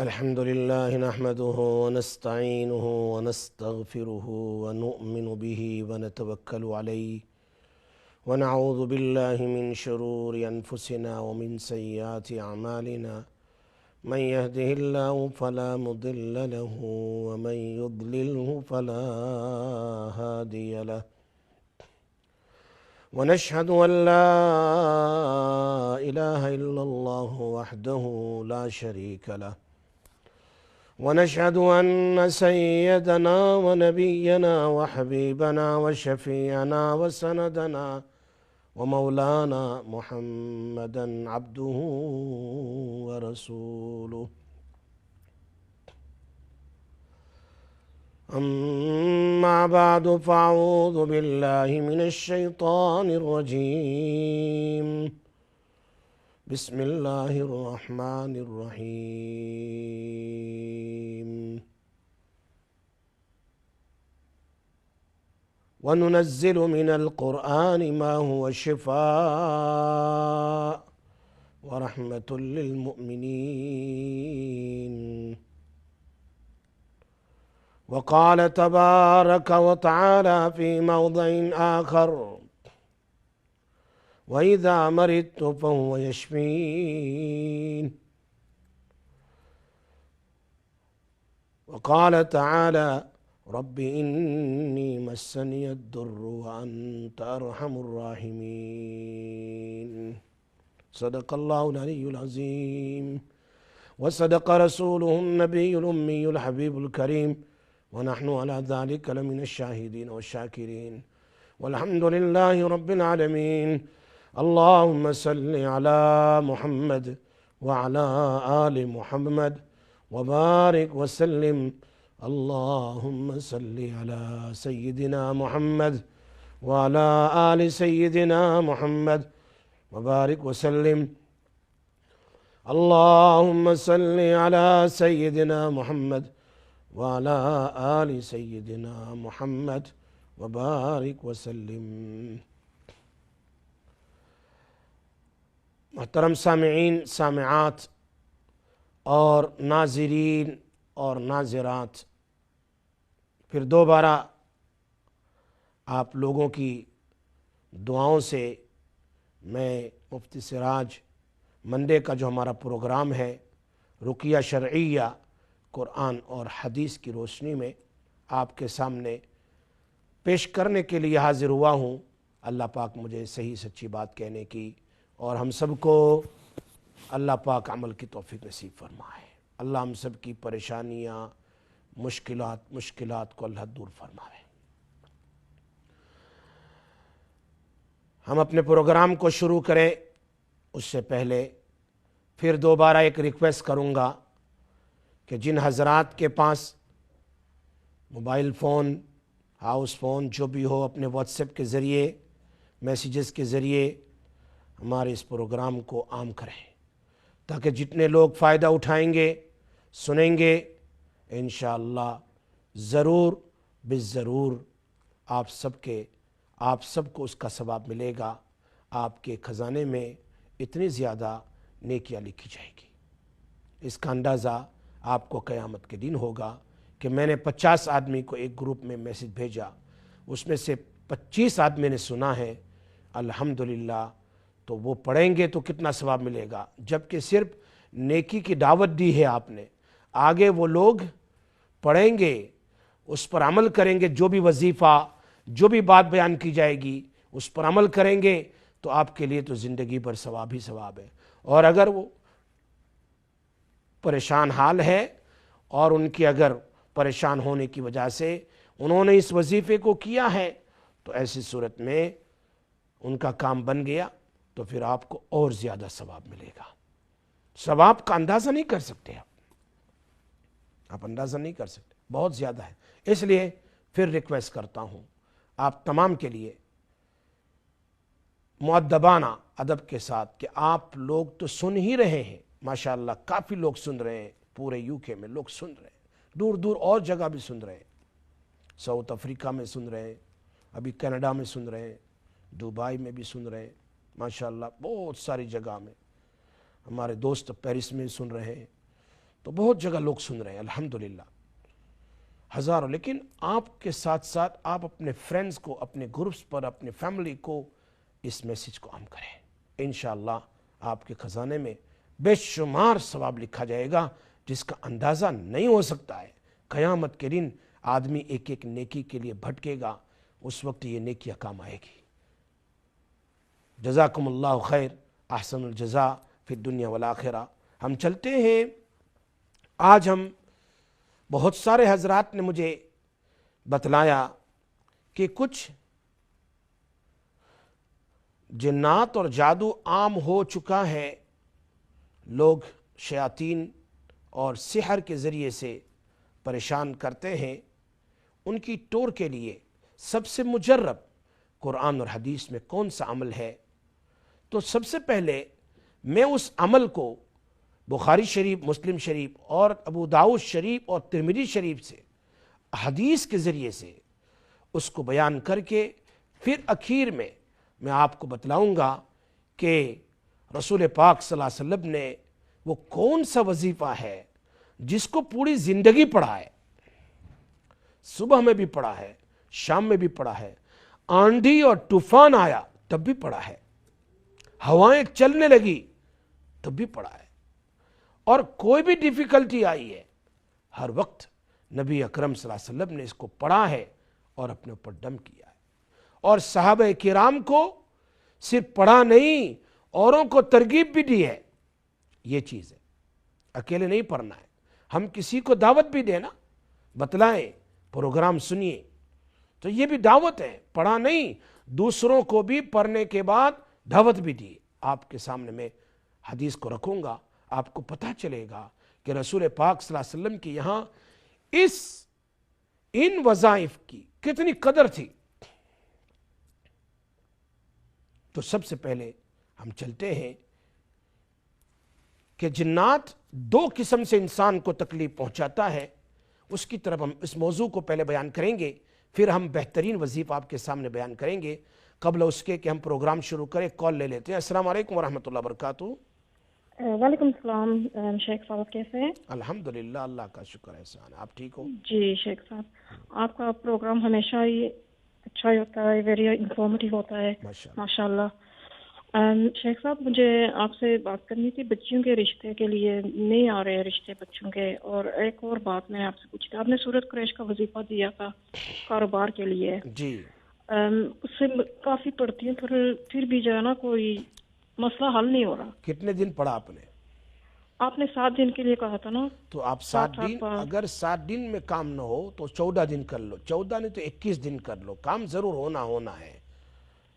الحمد لله نحمده ونستعينه ونستغفره ونؤمن به ونتوكل عليه ونعوذ بالله من شرور أنفسنا ومن سيئات أعمالنا من يهده الله فلا مضل له ومن يضلله فلا هادي له ونشهد أن لا إله إلا الله وحده لا شريك له ونشهد أن سيدنا ونبينا وحبيبنا وشفيعنا وسندنا ومولانا محمدا عبده ورسوله أما بعد فأعوذ بالله من الشيطان الرجيم بسم الله الرحمن الرحيم وننزل من القرآن ما هو شفاء ورحمة للمؤمنين وقال تبارك وتعالى في موضع آخر وإذا مرضت فهو يشفين وقال تعالى رب إني مسني الضر وأنت أرحم الراحمين صدق الله العلي العظيم وصدق رسوله النبي الأمي الحبيب الكريم ونحن على ذلك لمن الشاهدين والشاكرين والحمد لله رب العالمين اللهم صل على محمد وعلى آل محمد وبارك وسلم اللهم صل على سيدنا محمد وعلى آل سيدنا محمد وبارك وسلم اللهم صل على سيدنا محمد وعلى آل سيدنا محمد وبارك وسلم محترم سامعین سامعات اور ناظرین اور ناظرات، پھر دوبارہ آپ لوگوں کی دعاؤں سے میں مفتی سراج منڈے کا جو ہمارا پروگرام ہے رقیہ شرعیہ قرآن اور حدیث کی روشنی میں آپ کے سامنے پیش کرنے کے لیے حاضر ہوا ہوں۔ اللہ پاک مجھے صحیح سچی بات کہنے کی اور ہم سب کو اللہ پاک عمل کی توفیق نصیب فرمائے۔ اللہ ہم سب کی پریشانیاں مشکلات کو اللہ دور فرمائے۔ ہم اپنے پروگرام کو شروع کریں اس سے پہلے پھر دوبارہ ایک ریکویسٹ کروں گا کہ جن حضرات کے پاس موبائل فون، ہاؤس فون جو بھی ہو، اپنے واٹس ایپ کے ذریعے، میسیجز کے ذریعے ہمارے اس پروگرام کو عام کریں، تاکہ جتنے لوگ فائدہ اٹھائیں گے، سنیں گے، انشاءاللہ ضرور بالضرور آپ سب کو اس کا ثواب ملے گا۔ آپ کے خزانے میں اتنی زیادہ نیکیاں لکھی جائے گی، اس کا اندازہ آپ کو قیامت کے دن ہوگا کہ میں نے 50 آدمی کو ایک گروپ میں میسج بھیجا، اس میں سے 25 آدمی نے سنا ہے الحمدللہ، تو وہ پڑھیں گے تو کتنا ثواب ملے گا، جبکہ صرف نیکی کی دعوت دی ہے آپ نے۔ آگے وہ لوگ پڑھیں گے، اس پر عمل کریں گے، جو بھی وظیفہ، جو بھی بات بیان کی جائے گی اس پر عمل کریں گے تو آپ کے لیے تو زندگی بھر ثواب ہی ثواب ہے۔ اور اگر وہ پریشان حال ہے اور ان کی اگر پریشان ہونے کی وجہ سے انہوں نے اس وظیفے کو کیا ہے تو ایسی صورت میں ان کا کام بن گیا تو پھر آپ کو اور زیادہ ثواب ملے گا۔ ثواب کا اندازہ نہیں کر سکتے آپ اندازہ نہیں کر سکتے، بہت زیادہ ہے۔ اس لیے پھر ریکویسٹ کرتا ہوں آپ تمام کے لیے مؤدبانہ ادب کے ساتھ کہ آپ لوگ تو سن ہی رہے ہیں، ماشاءاللہ کافی لوگ سن رہے ہیں، پورے UK میں لوگ سن رہے ہیں، دور دور اور جگہ بھی سن رہے ہیں، ساؤتھ افریقہ میں سن رہے ہیں، ابھی کینیڈا میں سن رہے ہیں، دبئی میں بھی سن رہے ہیں، ماشاءاللہ بہت ساری جگہ میں ہمارے دوست پیرس میں سن رہے ہیں۔ تو بہت جگہ لوگ سن رہے ہیں الحمدللہ، ہزاروں. لیکن آپ کے ساتھ ساتھ آپ اپنے فرینڈز کو، اپنے گروپس پر، اپنے فیملی کو اس میسج کو عام کریں. انشاءاللہ آپ کے خزانے میں بے شمار ثواب لکھا جائے گا جس کا اندازہ نہیں ہو سکتا ہے. قیامت کے دن آدمی ایک ایک نیکی کے لیے بھٹکے گا، اس وقت یہ نیکیاں کام آئے گی. جزاکم اللہ خیر، احسن الجزاء فی الدنیا والآخرہ. ہم چلتے ہیں. آج ہم بہت سارے حضرات نے مجھے بتلایا کہ کچھ جنات اور جادو عام ہو چکا ہے. لوگ شیاطین اور سحر کے ذریعے سے پریشان کرتے ہیں. ان کی ٹور کے لیے سب سے مجرب قرآن اور حدیث میں کون سا عمل ہے؟ تو سب سے پہلے میں اس عمل کو بخاری شریف، مسلم شریف اور ابو داؤد شریف اور ترمذی شریف سے حدیث کے ذریعے سے اس کو بیان کر کے پھر اخیر میں آپ کو بتلاؤں گا کہ رسول پاک صلی اللہ علیہ وسلم نے وہ کون سا وظیفہ ہے جس کو پوری زندگی پڑھا ہے، صبح میں بھی پڑھا ہے، شام میں بھی پڑھا ہے، آندھی اور طوفان آیا تب بھی پڑھا ہے، ہوائیں چلنے لگی تب بھی پڑھا ہے، اور کوئی بھی ڈیفیکلٹی آئی ہے ہر وقت نبی اکرم صلی اللہ علیہ وسلم نے اس کو پڑھا ہے اور اپنے اوپر دم کیا ہے. اور صحابہ کرام کو صرف پڑھا نہیں، اوروں کو ترغیب بھی دی ہے. یہ چیز ہے، اکیلے نہیں پڑھنا ہے. ہم کسی کو دعوت بھی دینا، بتلائیں، پروگرام سنیے، تو یہ بھی دعوت ہے. پڑھا نہیں، دوسروں کو بھی پڑھنے کے بعد دعوت بھی دی. آپ کے سامنے میں حدیث کو رکھوں گا، آپ کو پتہ چلے گا کہ رسول پاک صلی اللہ علیہ وسلم کی یہاں ان وظائف کی کتنی قدر تھی. تو سب سے پہلے ہم چلتے ہیں کہ جنات دو قسم سے انسان کو تکلیف پہنچاتا ہے. اس کی طرف ہم اس موضوع کو پہلے بیان کریں گے، پھر ہم بہترین وظیفہ آپ کے سامنے بیان کریں گے. قبل اس کے کہ ہم پروگرام شروع کریں، کال لے لیتے ہیں. السلام علیکم ورحمۃ اللہ وبرکاتہ. وعلیکم السلام شیخ صاحب، کیسے ہیں؟ الحمدللہ، اللہ کا شکر احسان. آپ ٹھیک ہو؟ جی شیخ صاحب، آپ کا پروگرام ہمیشہ ہی اچھا ہی ہوتا ہے، ویری انفارمیٹیو ہوتا ہے ماشاء اللہ. شیخ صاحب، مجھے آپ سے بات کرنی تھی بچیوں کے رشتے کے لیے. نہیں آ رہے رشتے بچوں کے. اور ایک اور بات میں آپ سے پوچھی تھی، آپ نے سورۃ قریش کا وظیفہ دیا تھا کاروبار کے لیے. جی. اس سے کافی پڑھتی ہوں، پھر بھی جو ہے نا کوئی مسئلہ حل نہیں ہو رہا. کتنے دن پڑھا آپ نے؟ آپ نے 7 دن کے لیے کہا تھا نا. تو آپ 7 دن، اگر 7 دن میں کام نہ ہو تو 14 دن کر لو، 14 نہیں تو 21 دن کر لو. کام ضرور ہونا ہے،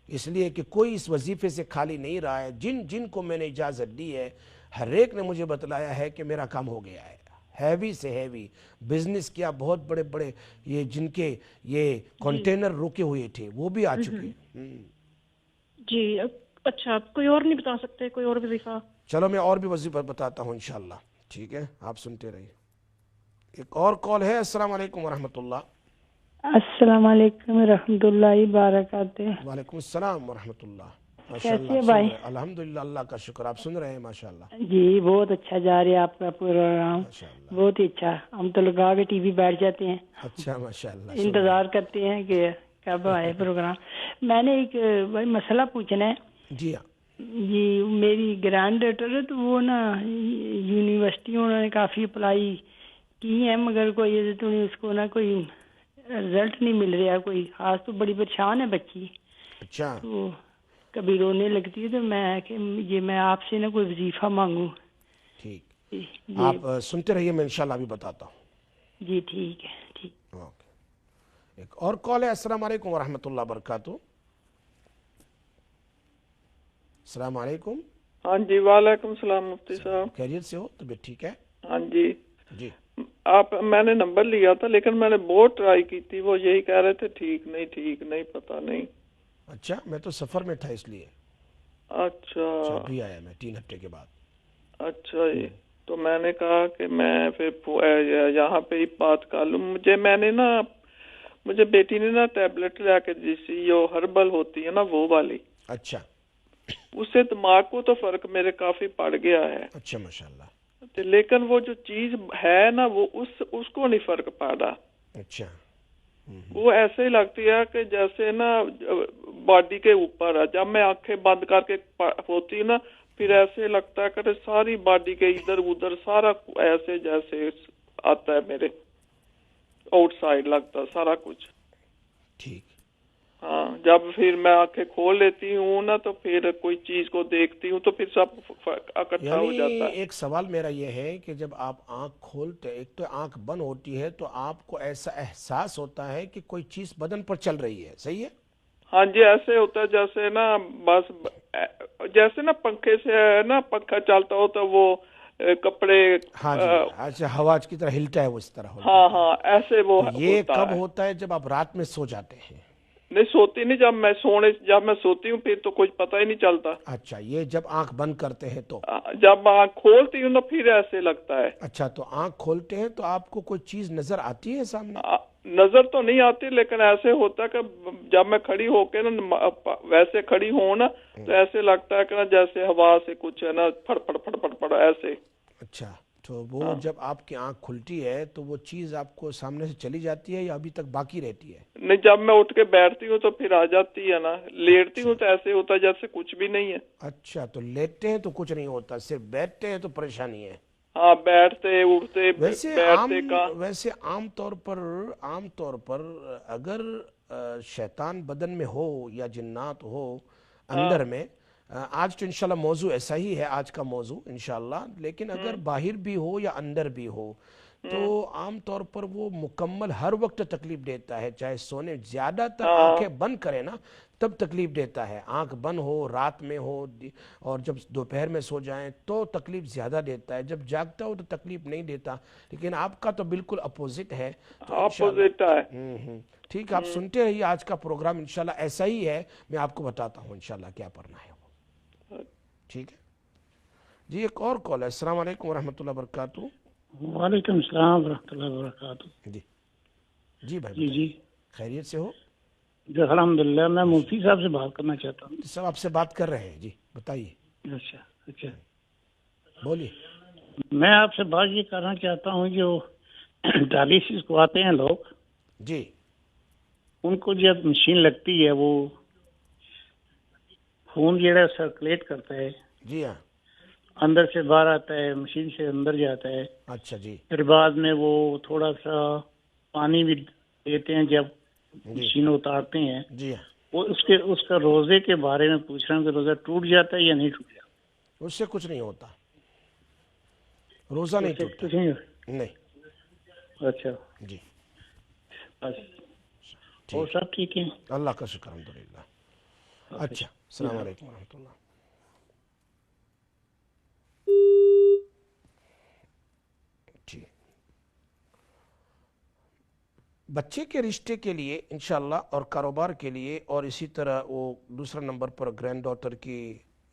اس لیے کہ کوئی اس وظیفے سے خالی نہیں رہا ہے. جن کو میں نے اجازت دی ہے، ہر ایک نے مجھے بتلایا ہے کہ میرا کام ہو گیا ہے. ہیوی سے ہیوی بزنس کیا، بہت بڑے بڑے یہ جن کے یہ کنٹینر رکے ہوئے تھے وہ بھی آ چکے. جی اچھا، کوئی اور نہیں بتا سکتے کوئی اور وظیفہ؟ چلو میں اور بھی وظیفہ بتاتا ہوں انشاءاللہ. ٹھیک ہے، آپ سنتے رہیے. ایک اور کال ہے. السلام علیکم ورحمۃ اللہ. السلام علیکم ورحمۃ اللہ وبرکاتہ. وعلیکم السلام ورحمۃ اللہ. کیسے بھائی؟ الحمدللہ، اللہ کا شکر. آپ سن رہے ہیں؟ ماشاءاللہ. جی بہت اچھا جا رہا ہے آپ کا پروگرام، بہت ہی اچھا. ہم تو لگا کے ٹی وی بیٹھ جاتے ہیں. اچھا ماشاءاللہ، انتظار کرتے ہیں کہ کب آئے پروگرام. میں نے ایک بھائی مسئلہ پوچھنا ہے. جی ہاں. جی میری گرینڈ ڈاٹر ہے، تو وہ نا یونیورسٹی انہوں نے کافی اپلائی کی ہے، مگر کوئی اس کو نا کوئی رزلٹ نہیں مل رہا کوئی خاص. تو بڑی پریشان ہے بچی. اچھا. تو کبھی رونے لگتی ہے، تو میں آپ سے نا کوئی وظیفہ مانگوں. ٹھیک، آپ سنتے رہیے، میں انشاءاللہ ابھی بتاتا ہوں. جی ٹھیک ہے. ٹھیک. اوکے. ایک اور کال ہے. السلام علیکم ورحمۃ اللہ وبرکاتہ. السلام علیکم. ہاں جی، وعلیکم السلام مفتی صاحب. خیریت سے ہو؟ طبیعت ٹھیک ہے؟ ہاں جی. جی میں نے نمبر لیا تھا، لیکن میں نے بہت ٹرائی کی تھی، وہ یہی کہہ رہے تھے ٹھیک نہیں پتہ نہیں. اچھا، میں تو سفر میں تھا اس لیے. اچھا. ابھی آیا میں 3 ہفتے کے بعد. اچھا جی. تو میں نے کہا کہ میں پھر یہاں پہ ہی بات کر لوں. مجھے بیٹی نے نا ٹیبلٹ لے کے دی سی، جو ہربل ہوتی ہے نا وہ والی. اچھا. اس سے دماغ کو تو فرق میرے کافی پڑ گیا ہے. اچھا ماشاءاللہ. لیکن وہ جو چیز ہے نا وہ اس کو نہیں فرق پڑ رہا. اچھا وہ ایسے ہی لگتی ہے کہ جیسے نا باڈی کے اوپر ہے. جب میں آنکھیں بند کر کے ہوتی نا پھر ایسے لگتا ہے کہ ساری باڈی کے ادھر ادھر سارا ایسے جیسے آتا ہے میرے آؤٹ سائڈ لگتا سارا کچھ. ٹھیک. ہاں جب پھر میں آنکھیں کھول لیتی ہوں نا تو پھر کوئی چیز کو دیکھتی ہوں تو پھر سب اکٹھا ہو جاتا ہے. ایک سوال میرا یہ ہے کہ جب آپ آنکھ کھولتے ایک تو آنکھ بند ہوتی ہے تو آپ کو ایسا احساس ہوتا ہے کہ کوئی چیز بدن پر چل رہی ہے, صحیح ہے؟ ہاں جی ایسے ہوتا ہے جیسے نا بس جیسے نا پنکھے سے نا پنکھا چلتا ہو تو وہ کپڑے ہاں جی اچھا ہوا کی طرح ہلتا ہے وہ اس طرح ہوتا ہاں ہاں ایسے وہ ہے. یہ کب ہوتا ہے؟ جب آپ رات میں سو جاتے ہیں. نہیں سوتی نہیں, جب میں سوتی ہوں پھر تو کچھ پتہ ہی نہیں چلتا. اچھا یہ جب آنکھ بند کرتے ہیں تو؟ جب آنکھ کھولتی ہوں تو پھر ایسے لگتا ہے. اچھا تو آنکھ کھولتے ہیں تو آپ کو کوئی چیز نظر آتی ہے سامنے؟ نظر تو نہیں آتی لیکن ایسے ہوتا ہے کہ جب میں کھڑی ہو کے نا ویسے کھڑی ہوں نا تو ایسے لگتا ہے کہ نا جیسے ہوا سے کچھ ہے نا پھڑ پھڑ پھڑ پھڑ پھڑ ایسے. اچھا تو وہ جب آپ کی آنکھ کھلتی ہے تو وہ چیز آپ کو سامنے سے چلی جاتی ہے یا ابھی تک باقی رہتی ہے؟ نہیں جب میں اٹھ کے بیٹھتی ہوں تو پھر آ جاتی ہے نا, لیٹتی ہوں تو ایسے ہوتا ہے جیسے کچھ بھی نہیں ہے. اچھا تو لیٹتے ہیں تو کچھ نہیں ہوتا, صرف بیٹھتے ہیں تو پریشانی ہے. ہاں بیٹھتے اٹھتے ویسے عام طور پر اگر شیطان بدن میں ہو یا جنات ہو اندر میں, آج تو انشاءاللہ موضوع ایسا ہی ہے آج کا موضوع انشاءاللہ, لیکن اگر باہر بھی ہو یا اندر بھی ہو تو عام طور پر وہ مکمل ہر وقت تکلیف دیتا ہے, چاہے سونے زیادہ تر آنکھیں بند کرے نا تب تکلیف دیتا ہے. آنکھ بند ہو, رات میں ہو اور جب دوپہر میں سو جائیں تو تکلیف زیادہ دیتا ہے, جب جاگتا ہو تو تکلیف نہیں دیتا. لیکن آپ کا تو بالکل اپوزٹ ہے. اپوزٹ ہے. ٹھیک, آپ سنتے رہیے آج کا پروگرام انشاءاللہ ایسا ہی ہے, میں آپ کو بتاتا ہوں انشاءاللہ کیا پڑھنا ہے وہ. ٹھیک ہے جی. ایک اور کال ہے. السلام علیکم ورحمۃ اللہ وبرکاتہ. وعلیکم السلام ورحمۃ اللہ وبرکاتہ. جی بھائی جی خیریت سے ہو؟ جی الحمدللہ. میں مفتی صاحب سے بات کرنا چاہتا ہوں. سب آپ سے بات کر رہے ہیں جی, بتائیے. اچھا بولیے. میں آپ سے بات یہ کرنا چاہتا ہوں جو ڈائلیسس کو آتے ہیں لوگ جی, ان کو جب مشین لگتی ہے وہ خون جڑا سرکولیٹ کرتا ہے. جی ہاں. اندر سے باہر آتا ہے, مشین سے اندر جاتا ہے. اچھا جی. پھر بعد میں وہ تھوڑا سا پانی بھی دیتے ہیں جب مشین اتارتے ہیں. جی ہاں. وہ اس کا روزے کے بارے میں پوچھ رہا ہوں کہ روزہ ٹوٹ جاتا ہے یا نہیں ٹوٹ جاتا؟ اس سے کچھ نہیں ہوتا, روزہ نہیں ٹوٹتا. نہیں. اچھا جی اور سب ٹھیک ہے؟ اللہ کا شکر الحمدللہ. اچھا السلام علیکم ورحمۃ اللہ. جی بچے کے رشتے کے لیے انشاءاللہ اور کاروبار کے لیے اور اسی طرح وہ دوسرا نمبر پر گرینڈ ڈاٹر کی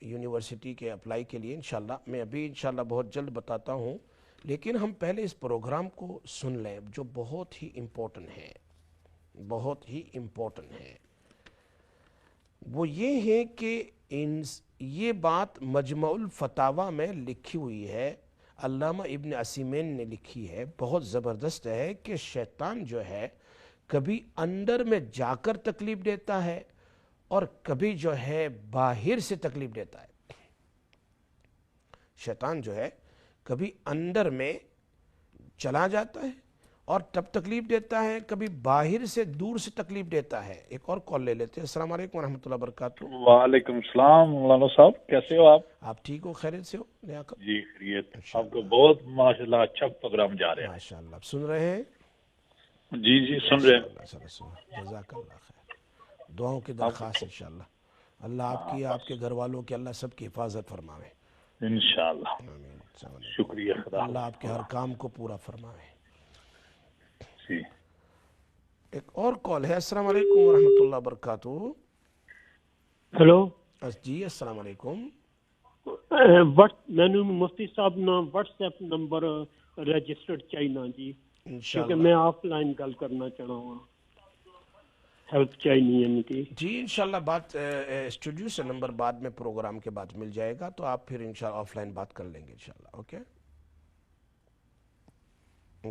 یونیورسٹی کے اپلائی کے لیے انشاءاللہ میں ابھی انشاءاللہ بہت جلد بتاتا ہوں, لیکن ہم پہلے اس پروگرام کو سن لیں جو بہت ہی امپورٹنٹ ہے, بہت ہی امپورٹنٹ ہے. وہ یہ ہے کہ یہ بات مجمع الفتاوی میں لکھی ہوئی ہے, علامہ ابن عثیمین نے لکھی ہے, بہت زبردست ہے کہ شیطان جو ہے کبھی اندر میں جا کر تکلیف دیتا ہے اور کبھی جو ہے باہر سے تکلیف دیتا ہے. شیطان جو ہے کبھی اندر میں چلا جاتا ہے اور تب تکلیف دیتا ہے, کبھی باہر سے دور سے تکلیف دیتا ہے. ایک اور کال لے لیتے ہیں. السلام علیکم ورحمۃ اللہ وبرکاتہ. وعلیکم السلام مولانا صاحب, کیسے ہو آپ؟ آپ ٹھیک ہو, خیریت سے ہو؟ لیاقت جی خیریت. آپ کو بہت ماشاءاللہ اچھا پروگرام جا رہے ہیں. ماشاءاللہ. آپ سن رہے ہیں؟ جی سن رہے ہیں. جزاک اللہ خیر. دعاؤں کی درخواست انشاءاللہ. اللہ آپ کی, آپ کے گھر والوں کی اللہ سب کی حفاظت فرماوے انشاءاللہ. شکریہ. خدا اللہ آپ کے ہر کام کو پورا فرماوے. جی ایک اور کال ہے. السلام علیکم ورحمۃ اللہ وبرکاتہ. ہلو جی السلام علیکم. میں نے مفتی صاحب نا واٹس ایپ نمبر رجسٹرڈ چاہیے جی, کیونکہ میں آف لائن گل کرنا چاہنا ہوں, ہیلپ چاہیے ان کی. جی انشاءاللہ بات اسٹوڈیو سے نمبر بعد میں پروگرام کے بعد مل جائے گا, تو آپ پھر انشاءاللہ آف لائن بات کر لیں گے انشاءاللہ. اوکے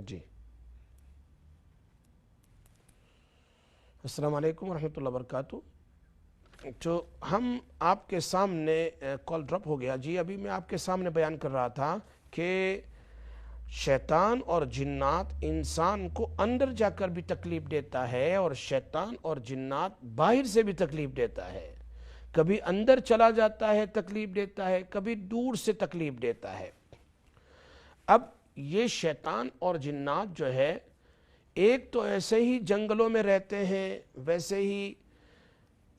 جی السلام علیکم ورحمۃ اللہ وبرکاتہ. جو ہم آپ کے سامنے کال ڈراپ ہو گیا. جی ابھی میں آپ کے سامنے بیان کر رہا تھا کہ شیطان اور جنات انسان کو اندر جا کر بھی تکلیف دیتا ہے اور شیطان اور جنات باہر سے بھی تکلیف دیتا ہے. کبھی اندر چلا جاتا ہے تکلیف دیتا ہے, کبھی دور سے تکلیف دیتا ہے. اب یہ شیطان اور جنات جو ہے ایک تو ایسے ہی جنگلوں میں رہتے ہیں, ویسے ہی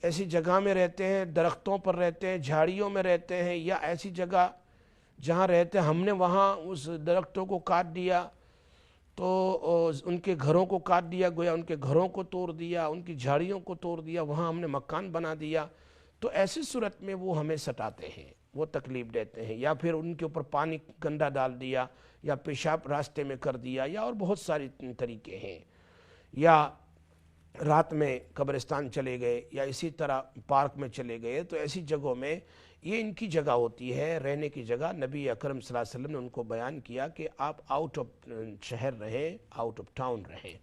ایسی جگہ میں رہتے ہیں, درختوں پر رہتے ہیں, جھاڑیوں میں رہتے ہیں, یا ایسی جگہ جہاں رہتے ہیں ہم نے وہاں اس درختوں کو کاٹ دیا تو ان کے گھروں کو کاٹ دیا, گویا ان کے گھروں کو توڑ دیا, ان کی جھاڑیوں کو توڑ دیا, وہاں ہم نے مکان بنا دیا. تو ایسی صورت میں وہ ہمیں ستاتے ہیں, وہ تکلیف دیتے ہیں. یا پھر ان کے اوپر پانی گندا ڈال دیا, یا پیشاب راستے میں کر دیا, یا اور بہت ساری طریقے ہیں. یا رات میں قبرستان چلے گئے, یا اسی طرح پارک میں چلے گئے, تو ایسی جگہوں میں یہ ان کی جگہ ہوتی ہے, رہنے کی جگہ. نبی اکرم صلی اللہ علیہ وسلم نے ان کو بیان کیا کہ آپ آؤٹ آف شہر رہیں, آؤٹ آف ٹاؤن رہیں.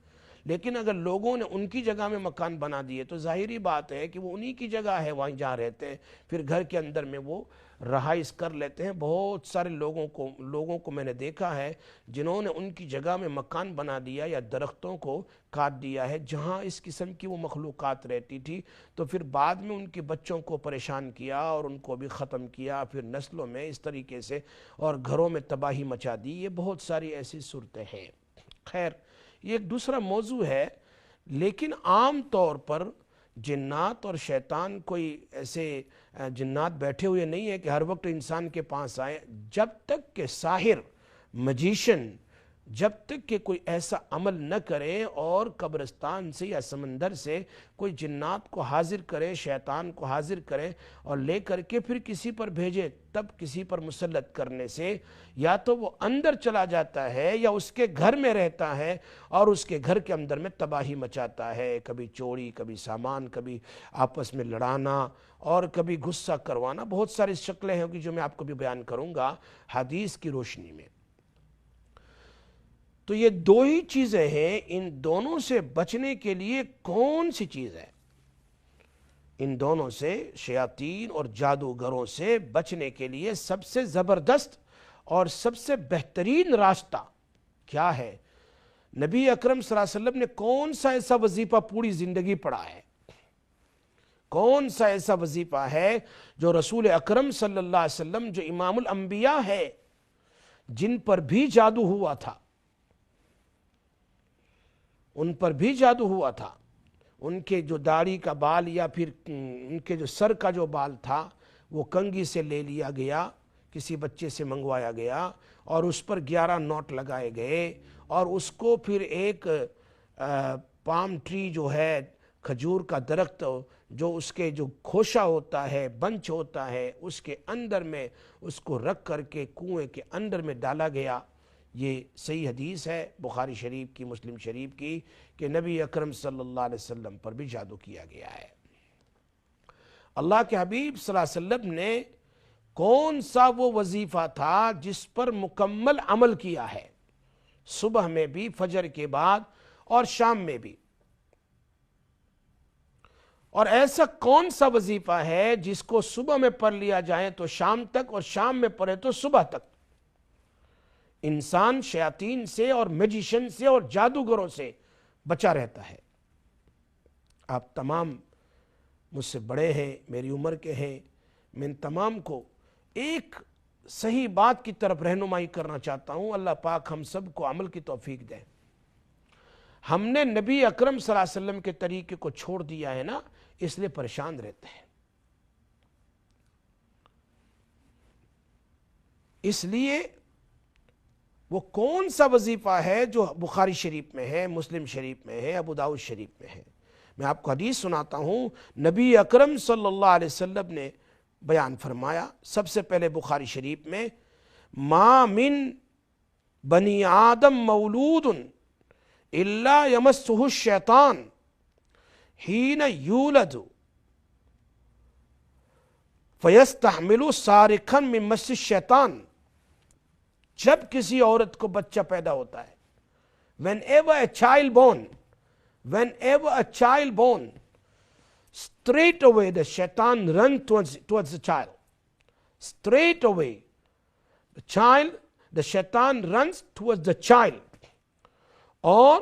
لیکن اگر لوگوں نے ان کی جگہ میں مکان بنا دیے تو ظاہری بات ہے کہ وہ انہی کی جگہ ہے, وہیں جہاں رہتے ہیں, پھر گھر کے اندر میں وہ رہائش کر لیتے ہیں. بہت سارے لوگوں کو میں نے دیکھا ہے جنہوں نے ان کی جگہ میں مکان بنا دیا یا درختوں کو کاٹ دیا ہے جہاں اس قسم کی وہ مخلوقات رہتی تھی. تو پھر بعد میں ان کے بچوں کو پریشان کیا اور ان کو بھی ختم کیا, پھر نسلوں میں اس طریقے سے, اور گھروں میں تباہی مچا دی. یہ بہت ساری ایسی صورتیں ہیں. خیر یہ ایک دوسرا موضوع ہے. لیکن عام طور پر جنات اور شیطان کوئی ایسے جنات بیٹھے ہوئے نہیں ہیں کہ ہر وقت انسان کے پاس آئیں. جب تک کہ ساحر, میجیشن, جب تک کہ کوئی ایسا عمل نہ کرے اور قبرستان سے یا سمندر سے کوئی جنات کو حاضر کرے, شیطان کو حاضر کرے اور لے کر کے پھر کسی پر بھیجے, تب کسی پر مسلط کرنے سے یا تو وہ اندر چلا جاتا ہے یا اس کے گھر میں رہتا ہے اور اس کے گھر کے اندر میں تباہی مچاتا ہے. کبھی چوری, کبھی سامان, کبھی آپس میں لڑانا, اور کبھی غصہ کروانا. بہت ساری شکلیں ہیں جو میں آپ کو بھی بیان کروں گا حدیث کی روشنی میں. تو یہ دو ہی چیزیں ہیں. ان دونوں سے بچنے کے لیے کون سی چیز ہے؟ ان دونوں سے, شیاطین اور جادوگروں سے بچنے کے لیے سب سے زبردست اور سب سے بہترین راستہ کیا ہے؟ نبی اکرم صلی اللہ علیہ وسلم نے کون سا ایسا وظیفہ پوری زندگی پڑھا ہے؟ کون سا ایسا وظیفہ ہے جو رسول اکرم صلی اللہ علیہ وسلم, جو امام الانبیاء ہے, جن پر بھی جادو ہوا تھا, ان پر بھی جادو ہوا تھا, ان کے جو داڑھی کا بال یا پھر ان کے جو سر کا جو بال تھا وہ کنگھی سے لے لیا گیا, کسی بچے سے منگوایا گیا, اور اس پر 11 نوٹ لگائے گئے, اور اس کو پھر ایک پام ٹری جو ہے, کھجور کا درخت, جو اس کے جو کھوشا ہوتا ہے, بنچ ہوتا ہے, اس کے اندر میں اس کو رکھ کر کے کنویں کے اندر میں ڈالا گیا. یہ صحیح حدیث ہے بخاری شریف کی, مسلم شریف کی, کہ نبی اکرم صلی اللہ علیہ وسلم پر بھی جادو کیا گیا ہے. اللہ کے حبیب صلی اللہ علیہ وسلم نے کون سا وہ وظیفہ تھا جس پر مکمل عمل کیا ہے, صبح میں بھی, فجر کے بعد اور شام میں بھی؟ اور ایسا کون سا وظیفہ ہے جس کو صبح میں پڑھ لیا جائے تو شام تک, اور شام میں پڑھے تو صبح تک؟ انسان شیاطین سے اور میجیشن سے اور جادوگروں سے بچا رہتا ہے. آپ تمام مجھ سے بڑے ہیں, میری عمر کے ہیں, میں ان تمام کو ایک صحیح بات کی طرف رہنمائی کرنا چاہتا ہوں. اللہ پاک ہم سب کو عمل کی توفیق دے. ہم نے نبی اکرم صلی اللہ علیہ وسلم کے طریقے کو چھوڑ دیا ہے نا, اس لیے پریشان رہتے ہیں. اس لیے وہ کون سا وظیفہ ہے جو بخاری شریف میں ہے, مسلم شریف میں ہے, ابو داؤد شریف میں ہے. میں آپ کو حدیث سناتا ہوں. نبی اکرم صلی اللہ علیہ وسلم نے بیان فرمایا, سب سے پہلے بخاری شریف میں, ما من بنی آدم مولود الا یمسہ الشیطان حین یولد فیستحمل صارخا من مس الشیطان. جب کسی عورت کو بچہ پیدا ہوتا ہے whenever a child born, straight away the shaitan runs towards the child. Straight away the shaitan runs towards the child, اور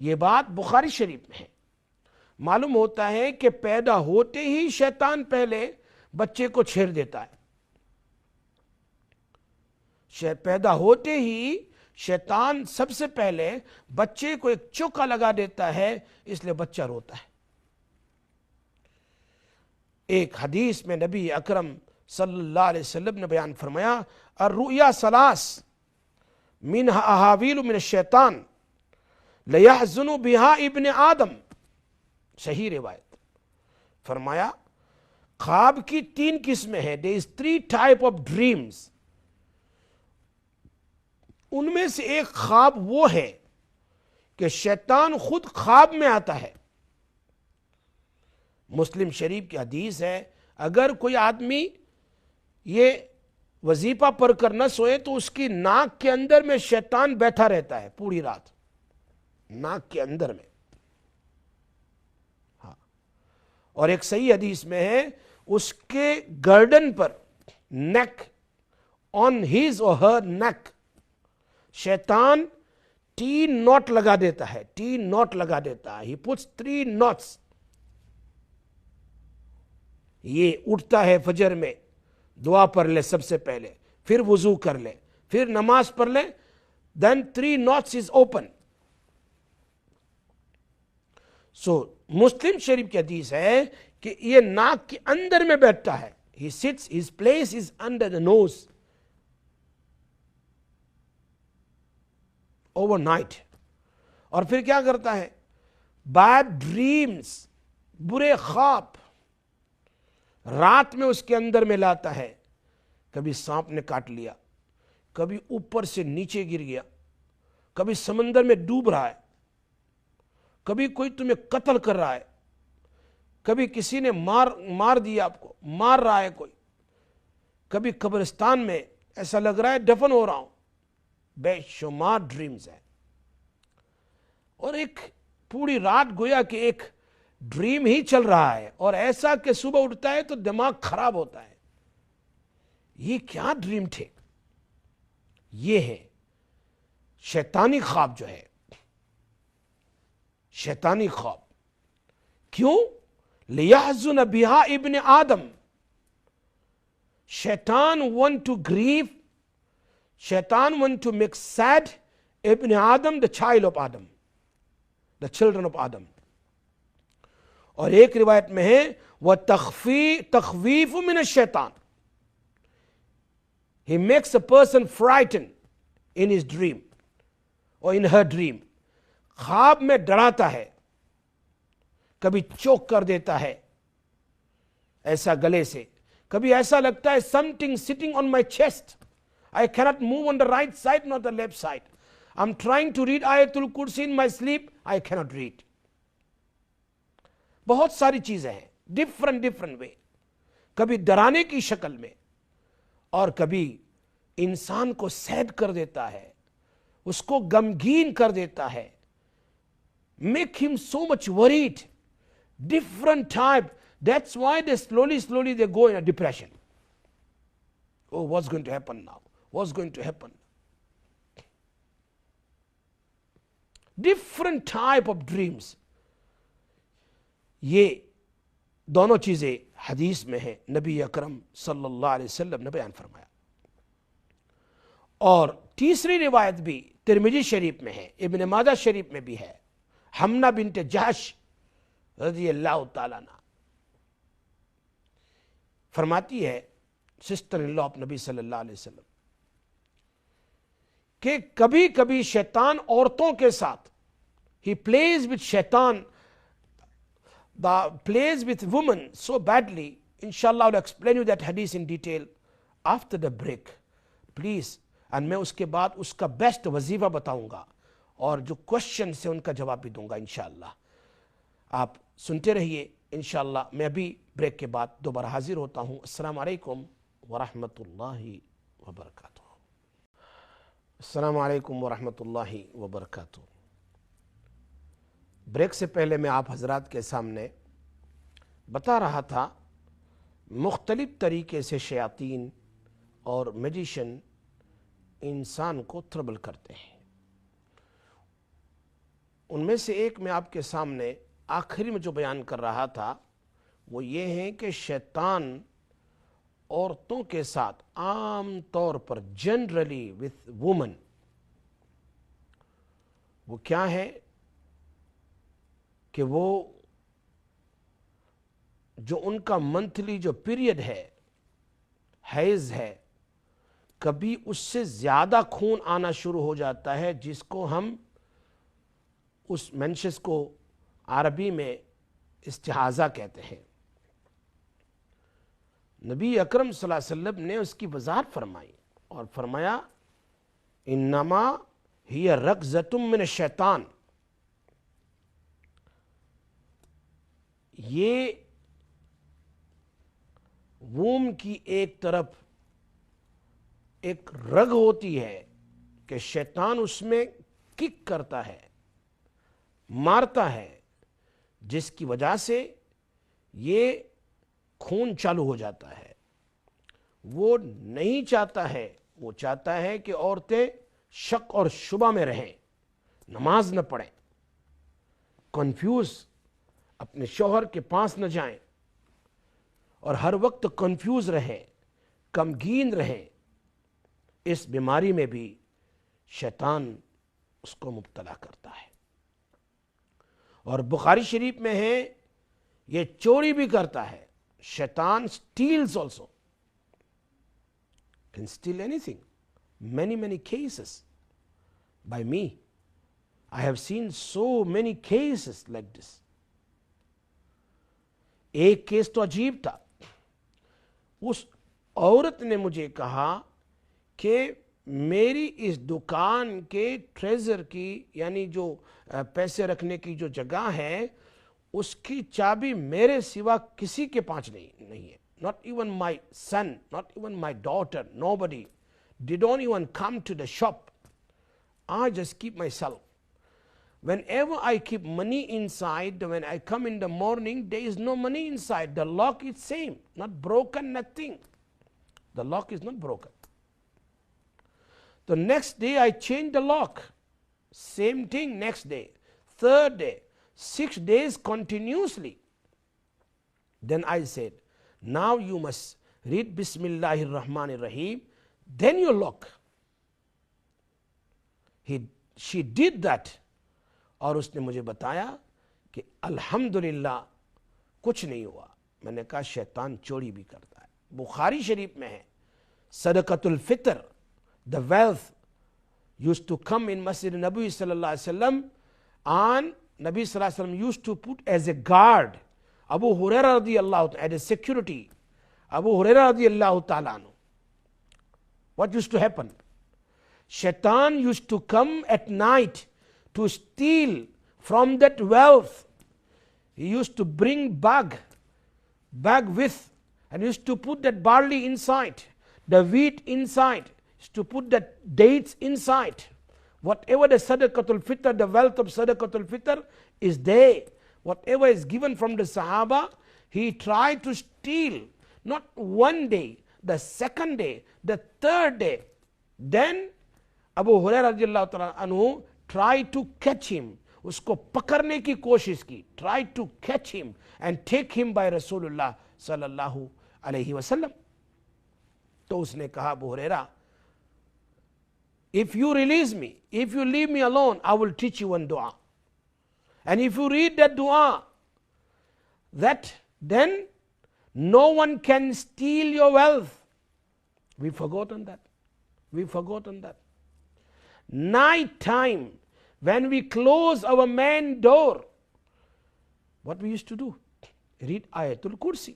یہ بات بخاری شریف میں ہے. معلوم ہوتا ہے کہ پیدا ہوتے ہی شیطان پہلے بچے کو چھیڑ دیتا ہے. پیدا ہوتے ہی شیطان سب سے پہلے بچے کو ایک چوکا لگا دیتا ہے, اس لیے بچہ روتا ہے. ایک حدیث میں نبی اکرم صلی اللہ علیہ وسلم نے بیان فرمایا, الرؤیا ثلاث منها احاویل من الشیطان لیحزن بها ابن آدم. صحیح روایت. فرمایا خواب کی 3 قسمیں ہیں. there is 3 type of dreams. ان میں سے ایک خواب وہ ہے کہ شیطان خود خواب میں آتا ہے. مسلم شریف کی حدیث ہے, اگر کوئی آدمی یہ وظیفہ پڑھ کر نہ سوئے تو اس کی ناک کے اندر میں شیطان بیٹھا رہتا ہے پوری رات, ناک کے اندر میں. ہاں, اور ایک صحیح حدیث میں ہے اس کے گردن پر, نیک, آن ہز اور ہر نیک, شیطان 3 نوٹ لگا دیتا ہے. 3 نوٹ لگا دیتا ہے. ہی پٹس 3 نوٹس. یہ اٹھتا ہے فجر میں, دعا پڑھ لے سب سے پہلے, پھر وضو کر لے, پھر نماز پڑھ لے, then 3 knots is open. سو مسلم شریف کی حدیث ہے کہ یہ ناک کے اندر میں بیٹھتا ہے. He sits, his place is under the nose overnight. اور پھر کیا کرتا ہے, bad dreams, برے خواب رات میں اس کے اندر میں لاتا ہے. کبھی سانپ نے کاٹ لیا, کبھی اوپر سے نیچے گر گیا, کبھی سمندر میں ڈوب رہا ہے, کبھی کوئی تمہیں قتل کر رہا ہے, کبھی کسی نے مار دیا آپ کو, مار رہا ہے کوئی, کبھی قبرستان میں ایسا لگ رہا ہے دفن ہو رہا ہوں. بے شمار ڈریمز ہیں. اور ایک پوری رات گویا کہ ایک ڈریم ہی چل رہا ہے, اور ایسا کہ صبح اٹھتا ہے تو دماغ خراب ہوتا ہے. یہ کیا ڈریم تھے؟ یہ ہے شیطانی خواب جو ہے, شیطانی خواب. کیوں؟ لیحزن بها ابن آدم. شیطان want to grieve, شیطان want to make sad ابن آدم, the child of Adam, the children of Adam. اور ایک روایت میں ہے وہ تخویف من الشیطان. He makes a person frightened in his dream or in her dream. خواب میں ڈراتا ہے, کبھی چوک کر دیتا ہے ایسا گلے سے, کبھی ایسا لگتا ہے something sitting on my chest. I cannot move on the right side nor the left side. I'm trying to read Ayatul Kursi in my sleep. I cannot read. بہت ساری چیزیں ہیں ڈفرنٹ وے. کبھی ڈرانے کی شکل میں, اور کبھی انسان کو سیڈ کر دیتا ہے, اس کو غمگین کر دیتا ہے, make him so much worried. Different type. That's why they slowly they go in a depression. Oh, what's going to happen now? What's going to happen? Different type of dreams. یہ دونوں چیزیں حدیث میں ہیں, نبی اکرم صلی اللہ علیہ وسلم نے بیان فرمایا. اور تیسری روایت بھی ترمذی شریف میں ہے, ابن ماجہ شریف میں بھی ہے. حمنہ بنت جحش رضی اللہ تعالیٰ عنہ فرماتی ہے, سسٹر ان لا آف نبی صلی اللہ علیہ وسلم, کہ کبھی کبھی شیطان عورتوں کے ساتھ, he plays with شیطان, plays with women so badly. Inshallah I'll explain you that hadith in detail after the break, please. and میں اس کے بعد اس کا بیسٹ وظیفہ بتاؤں گا, اور جو کوشچن سے ان کا جواب بھی دوں گا انشاءاللہ. آپ سنتے رہیے انشاءاللہ. میں ابھی بریک کے بعد دوبارہ حاضر ہوتا ہوں. السلام علیکم ورحمۃ اللہ وبرکاتہ. السلام علیکم ورحمۃ اللہ وبرکاتہ. بریک سے پہلے میں آپ حضرات کے سامنے بتا رہا تھا مختلف طریقے سے شیاطین اور میجیشن انسان کو ٹربل کرتے ہیں. ان میں سے ایک میں آپ کے سامنے آخری میں جو بیان کر رہا تھا وہ یہ ہے کہ شیطان عورتوں کے ساتھ عام طور پر جنرلی وتھ وومن وہ کیا ہے کہ وہ جو ان کا منتھلی جو پیریڈ ہے حیض ہے کبھی اس سے زیادہ خون آنا شروع ہو جاتا ہے جس کو ہم اس مینشس کو عربی میں استحاضہ کہتے ہیں. نبی اکرم صلی اللہ علیہ وسلم نے اس کی وضاحت فرمائی اور فرمایا انما ہی رکضۃ من الشیطان. یہ ووم کی ایک طرف ایک رگ ہوتی ہے کہ شیطان اس میں کک کرتا ہے مارتا ہے جس کی وجہ سے یہ خون چالو ہو جاتا ہے. وہ نہیں چاہتا ہے, وہ چاہتا ہے کہ عورتیں شک اور شبہ میں رہیں, نماز نہ پڑھیں, کنفیوز اپنے شوہر کے پاس نہ جائیں اور ہر وقت کنفیوز رہیں, غمگین رہیں. اس بیماری میں بھی شیطان اس کو مبتلا کرتا ہے. اور بخاری شریف میں ہے یہ چوری بھی کرتا ہے. شیطان steals also, can steal anything. Many cases by me. I have seen so many cases like this. ایک کیس تو عجیب تھا. اس عورت نے مجھے کہا کہ میری اس دکان کے ٹریزر کی یعنی جو پیسے رکھنے کی جو جگہ ہے اس کی چابی میرے سوا کسی کے پاس نہیں ہے. Not even my son, not even my daughter, nobody. They don't even come to the shop. I just keep myself. Whenever I keep money inside, when I come in the morning, there is no money inside. The lock is same, not broken, nothing. The lock is not broken. The next day I change the lock. Same thing next day, third day, 6 days continuously. Then I said, now you must read Bismillahir Rahmanir Rahim, then you lock. She did that. اور اس نے مجھے بتایا کہ الحمدللہ کچھ نہیں ہوا. میں نے کہا شیطان چوری بھی کرتا ہے. بخاری شریف میں ہے صدقۃ الفطر, the wealth used to come in Masjid Nabi sallallahu alaihi wasallam, and Nabi sallallahu alaihi wasallam used to put as a guard Abu Hurairah radiyallahu ta'ala, as a security Abu Hurairah radiyallahu ta'ala anhu. What used to happen? Shaitan used to come at night to steal from that wealth. He used to bring bag with, and used to put that barley inside, the wheat inside, used to put that dates inside. Whatever the sadaqatul fitr, the wealth of sadaqatul fitr is there. Whatever is given from the Sahaba, he tried to steal. Not one day, the second day, the third day. Then Abu Hurairah radiyallahu ta'ala anhu try to catch him, اس کو پکڑنے کی کوشش کی, try to catch him and take him by Rasulullah sallallahu alayhi wasallam. تو اس نے کہا ابو ہریرہ, if you release me, if you leave me alone, I will teach you one dua. And if you read that dua, that then no one can steal your wealth. We forgotten that. We forgotten that. Night time, when we close our main door, what we used to do? Read Ayatul Kursi.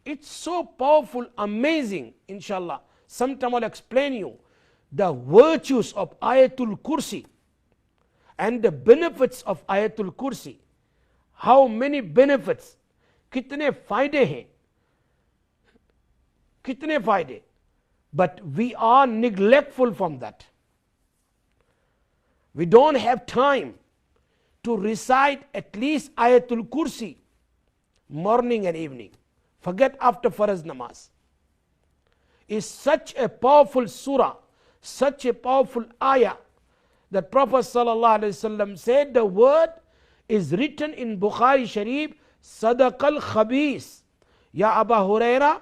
It's so powerful, amazing, inshallah. Sometime I'll explain you the virtues of Ayatul Kursi and the benefits of Ayatul Kursi. how many benefits, kitne faide hain, kitne faide, but we are neglectful from that. We don't have time to recite at least Ayatul Kursi morning and evening. Forget after Farz namaz. Is such a powerful surah, such a powerful ayah that Prophet sallallahu alaihi wasallam said the word is written in Bukhari Sharif, Sadaqal Khabis. Ya Abu Huraira,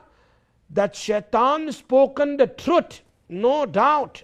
that shaitan spoken the truth, no doubt.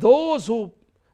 those who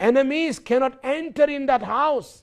Enemies cannot enter in that house.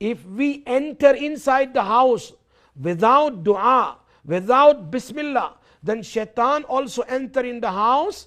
if we enter inside the house without dua, without bismillah, then shaitan also enter in the house.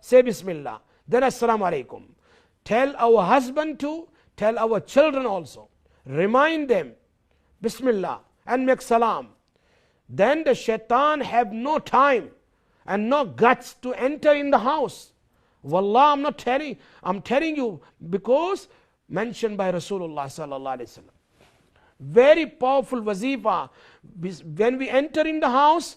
say bismillah, then assalamu alaikum. Tell our husband to, tell our children also, remind them bismillah and make salam. Then the shaitan have no time and no guts to enter in the house. Wallah, I'm not telling, I'm telling you because mentioned by Rasulullah sallallahu alaihi wasallam. Very powerful wazifa. When we enter in the house,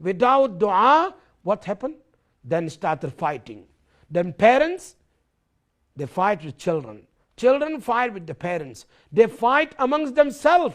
without dua, what happened? Then started fighting. Then parents, they fight with children. Children fight with the parents. They fight amongst themselves.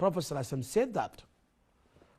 Prophet sallallahu alaihi wasallam said that.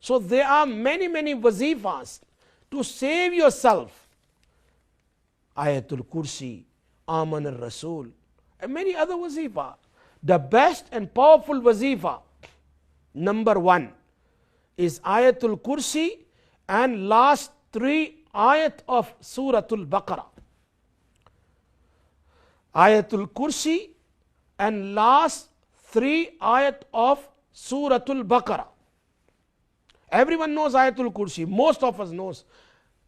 So there are many wazifas to save yourself. Ayatul Kursi, Aman al-Rasul, and many other wazifa. The best and powerful wazifa, number 1, is Ayatul Kursi and last 3 ayat of Suratul Baqarah. Ayatul Kursi and last 3 ayat of Suratul Baqarah. Everyone knows Ayatul Kursi. Most of us knows.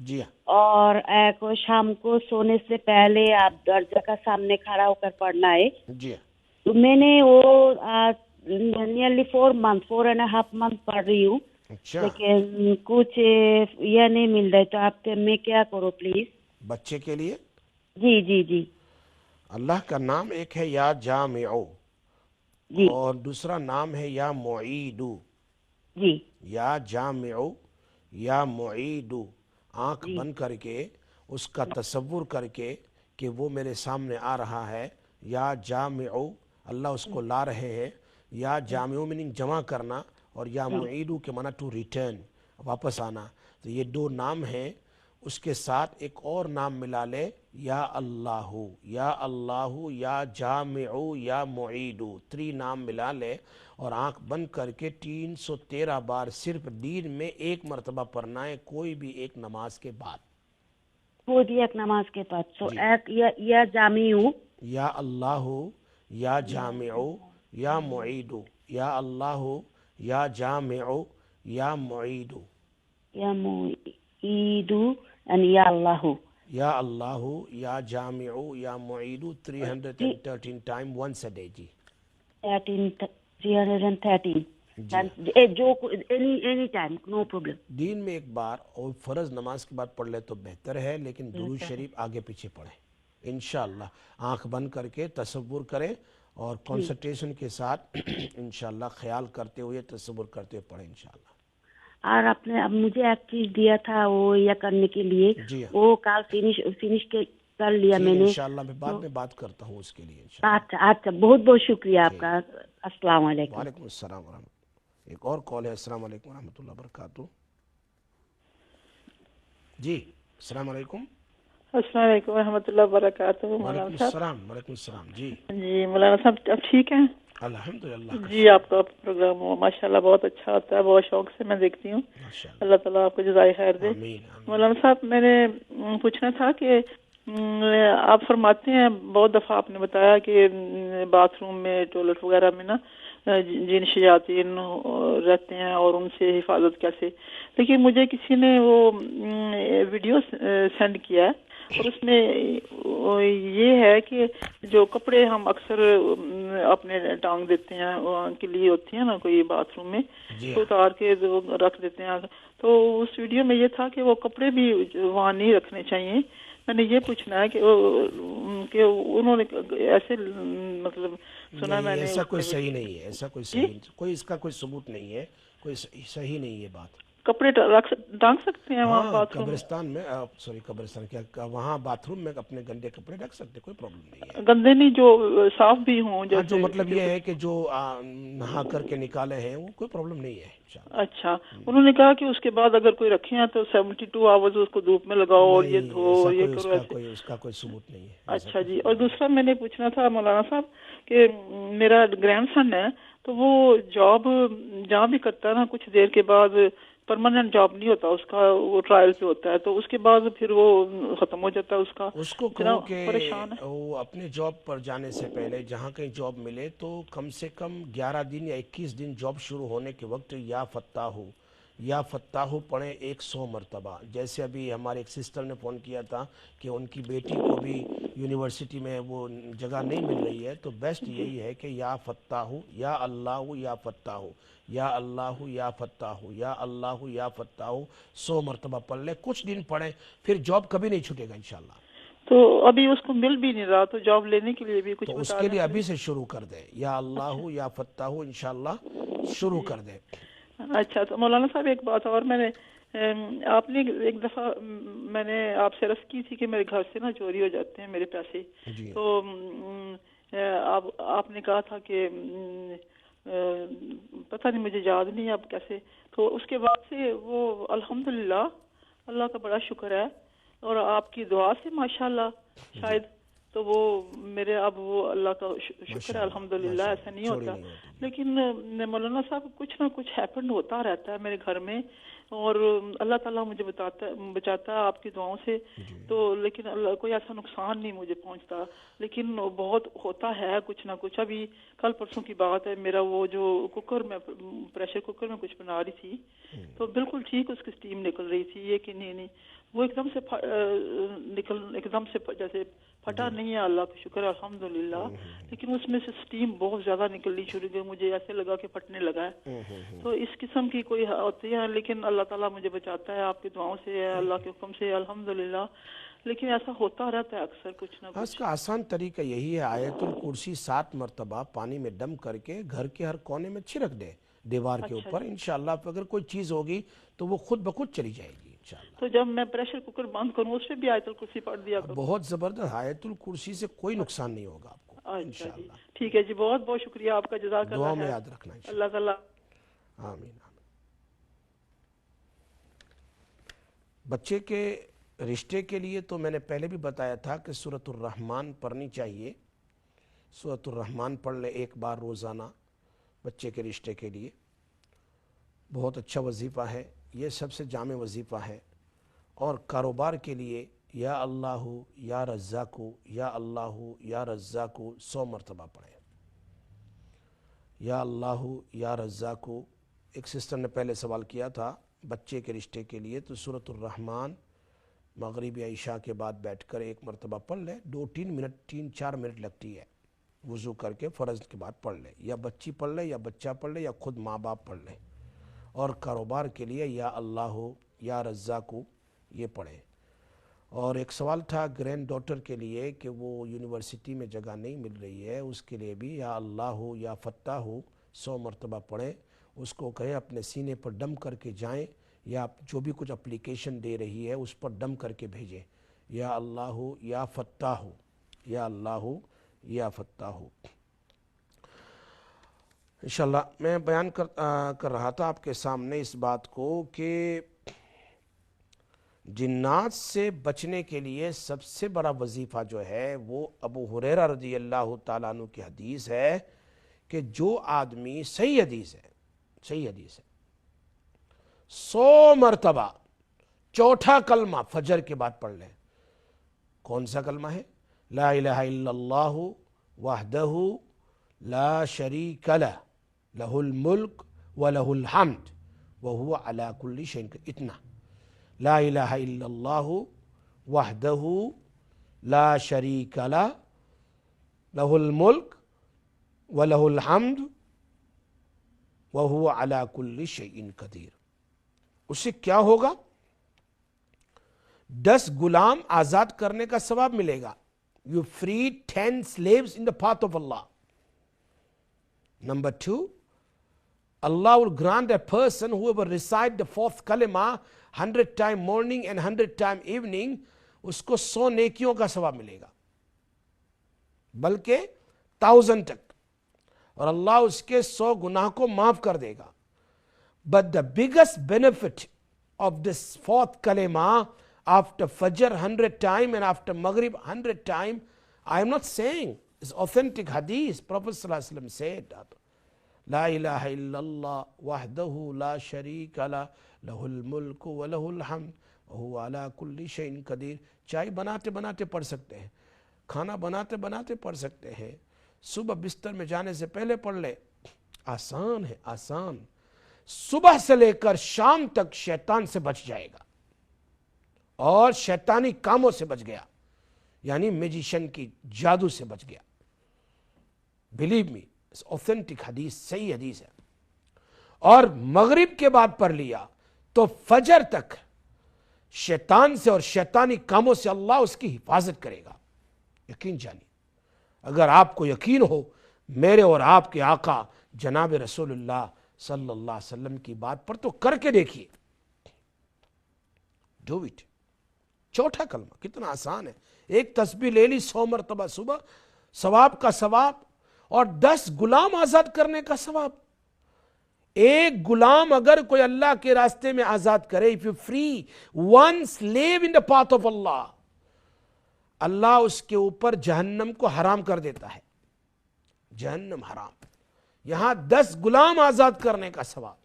جی ہاں. اور کو شام کو سونے سے پہلے آپ درجہ کا سامنے کھڑا ہو کر پڑھنا ہے. جی ہاں. تو میں نے وہ نیئرلی 4.5 month پڑھ رہی ہوں. اچھا. لیکن کچھ یہ نہیں مل رہا ہے. تو آپ کے میں کیا کروں پلیز؟ بچے کے لیے جی جی جی اللہ کا نام ایک ہے یا جامعو، جی اور دوسرا نام ہے یا معیدو. جی یا جامعو یا معیدو. آنکھ جی بند کر کے اس کا تصور کر کے کہ وہ میرے سامنے آ رہا ہے. یا جامعو، اللہ اس کو لا رہے ہیں. یا جامعو میننگ جمع کرنا، اور یا معیدو کے معنی ٹو ریٹرن، واپس آنا. تو یہ دو نام ہیں. اس کے ساتھ ایک اور نام ملا لے، یا اللہ، یا اللہ، یا جامعو، یا معیدو. 3 نام ملا لے اور آنکھ بند کر کے 313 بار صرف دن میں ایک مرتبہ پڑھنا ہے، کوئی بھی ایک نماز کے بعد. وہ بھی ایک نماز کے بعد. سو جی. ایک یا جامع، یا اللہ، یا جامعو، یا معیدو. یا اللہ، یا جامعو، یا معیدو. یا معیدو یا اللہ. یا اللہ، یا جامعو، یا معیدو 313 ٹائم once a day. جی 313 جو اینی ٹائم، نو پرابلم. دین میں ایک بار، اور فرض نماز کے بعد پڑھ لے تو بہتر ہے، لیکن درود شریف آگے پیچھے پڑھیں انشاءاللہ. آنکھ بند کر کے تصور کریں اور کنسنٹریشن کے ساتھ انشاءاللہ خیال کرتے ہوئے تصور کرتے ہوئے پڑھیں انشاءاللہ. اور آپ نے اب مجھے ایک چیز دیا تھا وہ یہ کرنے کے لیے، جی ہاں. وہ کال فنش کر لیا میں نے. انشاءاللہ میں بعد میں بات کرتا ہوں اس کے لیے انشاءاللہ. اچھا بہت بہت شکریہ آپ کا. السلام علیکم. وعلیکم السلام ورحمۃ. ایک اور کال ہے. السلام علیکم ورحمۃ اللہ وبرکاتہ. جی السلام علیکم. السلام علیکم ورحمۃ اللہ وبرکاتہ. وعلیکم السلام. وعلیکم السلام. جی جی مولانا صاحب اب ٹھیک ہیں؟ الحمدللہ. جی آپ کا پروگرام ماشاءاللہ بہت اچھا ہوتا ہے، بہت شوق سے میں دیکھتی ہوں. اللہ تعالیٰ آپ کو جزائے خیر دے. مولانا صاحب میں نے پوچھنا تھا کہ آپ فرماتے ہیں، بہت دفعہ آپ نے بتایا کہ باتھ روم میں، ٹوائلٹ وغیرہ میں نا جن شیاطین رہتے ہیں اور ان سے حفاظت کیسے. لیکن مجھے کسی نے وہ ویڈیو سینڈ کیا ہے، اور اس میں یہ ہے کہ جو کپڑے ہم اکثر اپنے ٹانگ دیتے ہیں کے لیے ہوتی ہیں نا کوئی باتھ روم میں، تو اتار کے رکھ دیتے ہیں. تو اس ویڈیو میں یہ تھا کہ وہ کپڑے بھی وہاں نہیں رکھنے چاہیے. میں نے یہ پوچھنا ہے کہ انہوں نے ایسے مطلب سنا میں نے. ایسا کوئی صحیح نہیں ہے. ایسا کوئی صحیح کوئی اس کا کوئی ثبوت نہیں ہے. کوئی صحیح نہیں ہے بات. کپڑے ٹانگ سکتے ہیں وہاں باتھ روم؟ قبرستان میں قبرستان کیا وہاں باتھ روم میں اپنے گندے کپڑے رکھ سکتے، کوئی پرابلم نہیں ہے. گندے نہیں، جو صاف بھی ہوں. جو مطلب یہ ہے کہ جو نہا کر کے نکالے ہیں وہ کوئی پرابلم نہیں ہے. اچھا. انہوں نے کہا کہ اس کے بعد اگر کوئی رکھے ہیں تو 72 آورز اس کو دھوپ میں لگاؤ اور یہ دھو، یہ کرو. اس کا کوئی ثبوت نہیں ہے. اچھا جی. اور دوسرا میں نے پوچھنا تھا مولانا صاحب کہ میرا گرینڈ سن ہے، تو وہ جاب جہاں بھی کرتا ہے نا، کچھ دیر کے بعد پرماننٹ جاب نہیں ہوتا اس کا، وہ ٹرائل پہ ہوتا ہے، تو اس کے بعد پھر وہ ختم ہو جاتا ہے اس کا. اس کو کہو کہ وہ اپنے جاب پر جانے سے پہلے جہاں کہیں جاب ملے تو کم سے کم 11 دن یا 21 دن جاب شروع ہونے کے وقت یا فتاحو پڑھیں 100 مرتبہ. جیسے ابھی ہمارے ایک سسٹر نے فون کیا تھا کہ ان کی بیٹی کو بھی یونیورسٹی میں وہ جگہ نہیں مل رہی ہے، تو بیسٹ یہی ہے کہ یا فتاحو، یا اللہ، یا فتاحو، یا اللہ، یا فتاحو، یا اللہ، یا فتاحو 100 مرتبہ پڑھ لے. کچھ دن پڑھیں، پھر جاب کبھی نہیں چھوٹے گا انشاءاللہ. تو ابھی اس کو مل بھی نہیں رہا، تو جاب لینے کے لیے بھی کچھ تو اس کے لیے ابھی سے شروع کر دے. یا اللہ، یا فتاحو انشاءاللہ شروع کر دے. اچھا. تو مولانا صاحب ایک بات اور، میں نے آپ نے ایک دفعہ میں نے آپ سے عرض کی تھی کہ میرے گھر سے نا چوری ہو جاتے ہیں میرے پیسے. تو آپ نے کہا تھا کہ پتہ نہیں، مجھے یاد نہیں اب کیسے. تو اس کے بعد سے وہ الحمدللہ اللہ کا بڑا شکر ہے، اور آپ کی دعا سے ماشاءاللہ شاید تو وہ میرے اب وہ اللہ کا شکر ہے الحمدللہ. ایسا نہیں ہوتا. لیکن مولانا صاحب کچھ نہ کچھ ہیپن ہوتا رہتا ہے میرے گھر میں، اور اللہ تعالیٰ مجھے بچاتا ہے آپ کی دعاؤں سے، تو لیکن اللہ کوئی ایسا نقصان نہیں مجھے پہنچتا، لیکن بہت ہوتا ہے کچھ نہ کچھ. ابھی کل پرسوں کی بات ہے، میرا وہ جو کوکر میں پریشر کوکر میں کچھ بنا رہی تھی تو بالکل ٹھیک اس کی اسٹیم نکل رہی تھی، یہ کہ نہیں وہ ایک دم سے جیسے پھٹا نہیں ہے، اللہ کا شکر الحمدللہ، لیکن اس میں سے اسٹیم بہت زیادہ نکلنی شروع ہوئی، مجھے ایسے لگا کہ پھٹنے لگا ہے. تو اس قسم کی کوئی ہوتی ہے، لیکن اللہ تعالیٰ مجھے بچاتا ہے آپ کی دعاؤں سے، اللہ کے حکم سے الحمدللہ. لیکن ایسا ہوتا رہتا ہے اکثر کچھ نہ کچھ. اس کا آسان طریقہ یہی ہے، آیت الکرسی 7 مرتبہ پانی میں ڈم کر کے گھر کے ہر کونے میں چھڑک دے دیوار کے اوپر، انشاءاللہ اگر کوئی چیز ہوگی تو وہ خود بخود چلی جائے گی انشاءاللہ. تو جب میں پریشر کوکر بند کروں اس پہ بھی آیت الکرسی پڑھ دیا کروں؟ بہت زبردست، آیت الکرسی سے کوئی نقصان نہیں ہوگا آپ کو انشاءاللہ. ٹھیک ہے جی، بہت بہت شکریہ آپ کا، جزاک اللہ. دعا میں یاد رکھنا اللہ تعالیٰ. آمین. بچے کے رشتے کے لیے تو میں نے پہلے بھی بتایا تھا کہ سورۃ الرحمن پڑھنی چاہیے. سورۃ الرحمن پڑھ لے ایک بار روزانہ بچے کے رشتے کے لیے، بہت اچھا وظیفہ ہے، یہ سب سے جامع وظیفہ ہے. اور کاروبار کے لیے یا اللہ یا رزاق یا اللہ یا رزاق 100 مرتبہ پڑھیں. یا اللہ یا رزاق. ایک سسٹر نے پہلے سوال کیا تھا بچے کے رشتے کے لیے، تو سورۃ الرحمن مغرب یا عشاء کے بعد بیٹھ کر ایک مرتبہ پڑھ لے، 2-3 منٹ 3-4 منٹ لگتی ہے، وضو کر کے فرض کے بعد پڑھ لے، یا بچی پڑھ لے یا بچہ پڑھ لے یا خود ماں باپ پڑھ لیں. اور کاروبار کے لیے یا اللہ یا رزاق یہ پڑھیں. اور ایک سوال تھا گرینڈ ڈاٹر کے لیے کہ وہ یونیورسٹی میں جگہ نہیں مل رہی ہے، اس کے لیے بھی یا اللہ یا فتح 100 مرتبہ پڑھیں. اس کو کہیں اپنے سینے پر ڈم کر کے جائیں، یا جو بھی کچھ اپلیکیشن دے رہی ہے اس پر ڈم کر کے بھیجیں. یا اللہ یا فتح، یا اللہ یا فتح. انشاءاللہ میں بیان کر رہا تھا آپ کے سامنے اس بات کو کہ جنات سے بچنے کے لیے سب سے بڑا وظیفہ جو ہے وہ ابو ہریرہ رضی اللہ تعالیٰ عنہ کی حدیث ہے کہ جو آدمی صحیح حدیث ہے 100 مرتبہ چوتھا کلمہ فجر کے بعد پڑھ لے. کون سا کلمہ ہے؟ لا الہ الا اللہ وحدہ لا شریک لہ لہ الملک ولہ الحمد وہو علی کل شیء قدیر. اتنا لا الہ الا اللہ وحدہ لا شریک لہ لہ الملک ولہ الحمد وہو علی کل شیء قدیر. اس سے کیا ہوگا؟ 10 غلام آزاد کرنے کا ثواب ملے گا. You freed 10 slaves in the path of Allah. Number 2, Allah will grant a person whoever recite the 4th kalima 100 times morning and 100 times evening, اس کو 100 نیکیوں کا ثواب ملے گا، بلکہ 1000 تک، اور اللہ اس کے 100 گناہ کو معاف کر دے گا. But the biggest benefit of this 4th kalima after Fajr 100 times and after Maghrib 100 times, I am not saying, it's authentic hadith. Prophet sallallahu alaihi wasallam said, La ilaha illallah wahdahu la sharika la lahul mulku wa lahul hamd wa huwa ala kulli shay'in qadir. چائے بناتے بناتے پڑھ سکتے ہیں، کھانا بناتے بناتے پڑھ سکتے ہیں، صبح بستر میں جانے سے پہلے پڑھ لے. آسان ہے، آسان. صبح سے لے کر شام تک شیطان سے بچ جائے گا اور شیطانی کاموں سے بچ گیا، یعنی میجیشن کی جادو سے بچ گیا. بلیو می، اوتھینٹک حدیث، صحیح حدیث ہے. اور مغرب کے بعد پڑھ لیا تو فجر تک شیطان سے اور شیطانی کاموں سے اللہ اس کی حفاظت کرے گا. یقین جانیے، اگر آپ کو یقین ہو میرے اور آپ کے آقا جناب رسول اللہ صلی اللہ علیہ وسلم کی بات پر تو کر کے دیکھیے. Do it. چوتھا کلمہ کتنا آسان ہے. ایک تسبیح لے لی 100 مرتبہ صبح، ثواب کا ثواب، اور 10 غلام آزاد کرنے کا ثواب. ایک غلام اگر کوئی اللہ کے راستے میں آزاد کرے، if you free one slave in the path of Allah, اللہ اس کے اوپر جہنم کو حرام کر دیتا ہے. جہنم حرام. یہاں 10 غلام آزاد کرنے کا ثواب,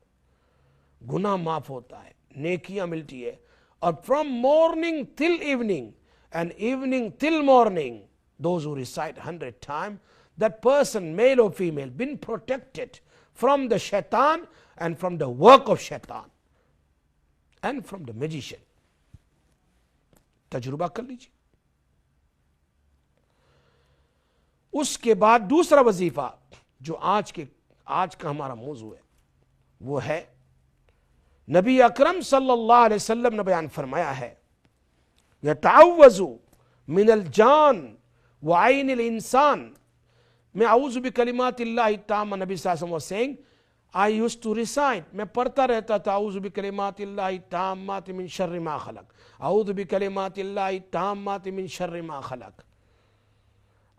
گناہ معاف ہوتا ہے, نیکیاں ملتی ہے. اور from morning till evening and evening till morning, those who recite 100 times, that person, male or female, been protected from the shaitan and from the work of shaitan and from the magician. تجربہ کر لیجیے. اس کے بعد دوسرا وظیفہ جو آج کا ہمارا موضوع ہے وہ ہے, نبی اکرم صلی اللہ علیہ وسلم نے بیان فرمایا ہے, یتعوذ من الجان وعین الانسان. میں اعوذ بکلمات اللہ التامہ, نبی صلی اللہ علیہ وسلم was saying, I used to recite, میں پڑھتا رہتا تھا, اعوذ بکلمات اللہ التامات من شر ما خلق, اعوذ بکلمات اللہ التامات من شر ما خلق.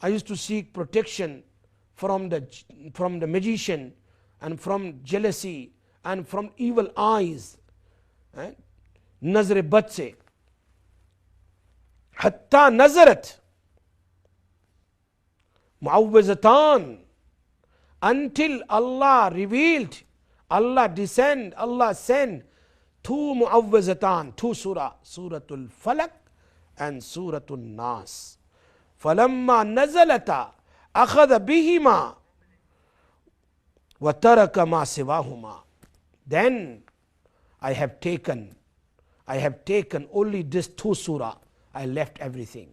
I used to seek protection from the magician and from jealousy and from evil eyes, نظر بد سے. حتی نظرت معوذتان, until Allah revealed, Allah sent 2 mu'awwazatan, 2 surah, Suratul Falaq and Suratul Nas. فَلَمَّا نَزَلَتَا أَخَذَ بِهِمَا وَتَرَكَ مَا سِوَاهُمَا. Then I have taken only this 2 surah, I left everything.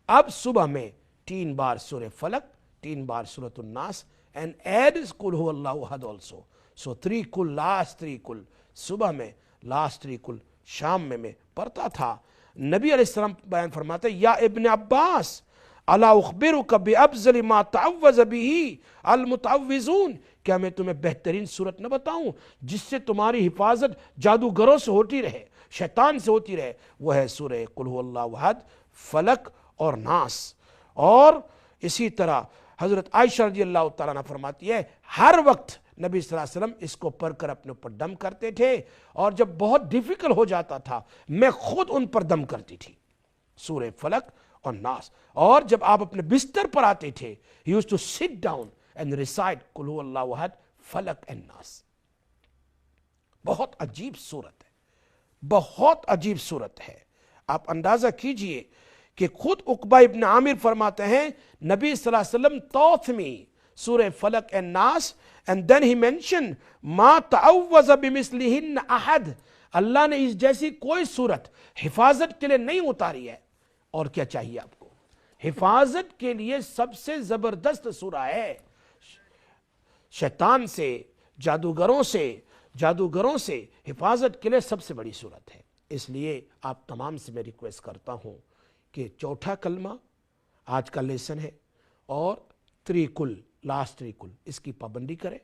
اب صبح میں 3 بار سورہ فلق, 3 بار سورۃ الناس, and add قل هو اللہ احد also. So 3 کل, last 3 کل صبح میں, last 3 کل شام میں پڑھتا تھا. نبی علیہ السلام بیان فرماتے, یا ابن عباس الا اخبرک بافضل ما تعوذ به المتعوذون, کیا میں تمہیں بہترین صورت نہ بتاؤں جس سے تمہاری حفاظت جادوگروں سے ہوتی رہے, شیطان سے ہوتی رہے؟ وہ ہے سورہ قل هو اللہ احد, فلق اور ناس. اور اسی طرح حضرت عائشہ رضی اللہ تعالیٰ عنہ فرماتی ہے, ہر وقت نبی صلی اللہ علیہ وسلم اس کو پڑھ کر اپنے اوپر دم کرتے تھے, اور جب بہت ڈیفیکل ہو جاتا تھا میں خود ان پر دم کرتی تھی, سورہ فلق اور ناس. اور جب آپ اپنے بستر پر آتے تھے, he used to sit down and recite قل هو اللہ احد, فلق and ناس. بہت عجیب صورت ہے, بہت عجیب صورت ہے. آپ اندازہ کیجئے کہ خود عقبہ ابن عامر فرماتے ہیں, نبی صلی اللہ علیہ وسلم taught me سورہ فلق and ناس, and then he mentioned ما تعوذ بمثلہن احد, اللہ نے اس جیسی کوئی صورت حفاظت کے لیے نہیں اتاری ہے. اور کیا چاہیے آپ کو؟ حفاظت کے لیے سب سے زبردست سورہ ہے. شیطان سے, جادوگروں سے حفاظت کے لیے سب سے بڑی صورت ہے. اس لیے آپ تمام سے میں ریکویسٹ کرتا ہوں کہ 4تھا کلمہ آج کا لیسن ہے, اور 3 کل, لاسٹ 3 کل, اس کی پابندی کریں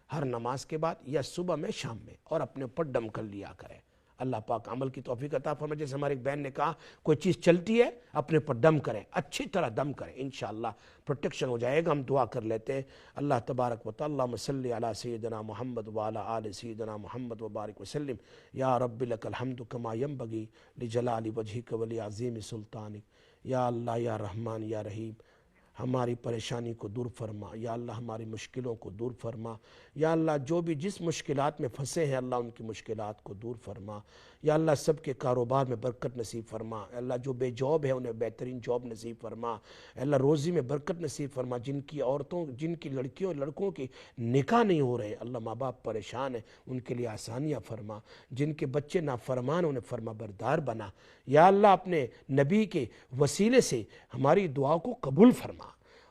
ہر نماز کے بعد یا صبح میں, شام میں, اور اپنے اوپر دم کر لیا کریں. اللہ پاک عمل کی توفیق عطا فرمائے. جیسے ہمارے ایک بہن نے کہا, کوئی چیز چلتی ہے اپنے اوپر دم کریں, اچھی طرح دم کریں, انشاءاللہ پروٹیکشن ہو جائے گا. ہم دعا کر لیتے ہیں. اللہ تبارک و تعالی اللہم صلی علی سیدنا محمد وعلی آل سیدنا محمد وبارک وسلم. یا رب لک الحمد کما ینبغی لجلال وجہک ولعظیم سلطانک. یا اللہ, یا رحمان, یا رحیم, ہماری پریشانی کو دور فرما. یا اللہ ہماری مشکلوں کو دور فرما. یا اللہ جو بھی جس مشکلات میں پھنسے ہیں اللہ ان کی مشکلات کو دور فرما. یا اللہ سب کے کاروبار میں برکت نصیب فرما. اللہ جو بے جاب ہے انہیں بہترین جاب نصیب فرما. اللہ روزی میں برکت نصیب فرما. جن کی عورتوں, جن کی لڑکیوں لڑکوں کی نکاح نہیں ہو رہے, اللہ ماں باپ پریشان ہیں, ان کے لیے آسانیاں فرما. جن کے بچے نافرمان انہیں فرما بردار بنا. یا اللہ اپنے نبی کے وسیلے سے ہماری دعا کو قبول فرما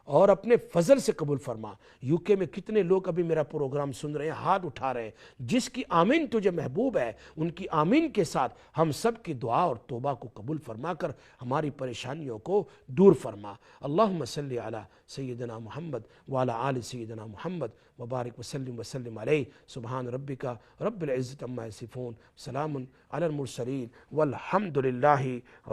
اور اپنے فضل سے قبول فرما. UK میں کتنے لوگ ابھی میرا پروگرام سن رہے ہیں, ہاتھ اٹھا رہے ہیں. جس کی آمین تجھے محبوب ہے, ان کی آمین کے ساتھ ہم سب کی دعا اور توبہ کو قبول فرما کر ہماری پریشانیوں کو دور فرما. اللہم صلی علی سیدنا محمد وعلی آل سیدنا محمد وبارک وسلم علیہ. سبحان ربک رب العزت عما یصفون, سلام علی المرسلین والحمد للہ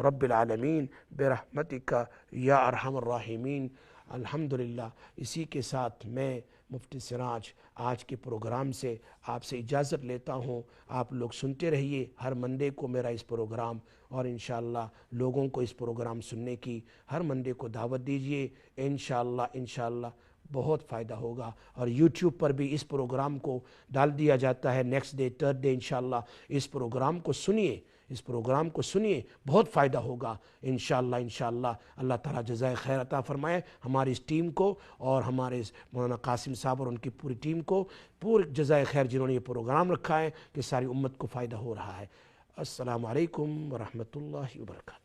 رب العالمین برحمتک یا ارحم الراحمین. الحمدللہ. اسی کے ساتھ میں مفتی سراج آج کے پروگرام سے آپ سے اجازت لیتا ہوں. آپ لوگ سنتے رہیے ہر منڈے کو میرا اس پروگرام, اور انشاءاللہ لوگوں کو اس پروگرام سننے کی ہر منڈے کو دعوت دیجیے. انشاءاللہ بہت فائدہ ہوگا. اور یوٹیوب پر بھی اس پروگرام کو ڈال دیا جاتا ہے نیکسٹ ڈے تھرسڈے انشاءاللہ. اس پروگرام کو سنیے, بہت فائدہ ہوگا انشاءاللہ. اللہ تعالیٰ جزائے خیر عطا فرمائے ہماری اس ٹیم کو, اور ہمارے مولانا قاسم صاحب اور ان کی پوری ٹیم کو پورے جزائے خیر جنہوں نے یہ پروگرام رکھا ہے کہ ساری امت کو فائدہ ہو رہا ہے. السلام علیکم ورحمۃ اللہ وبرکاتہ.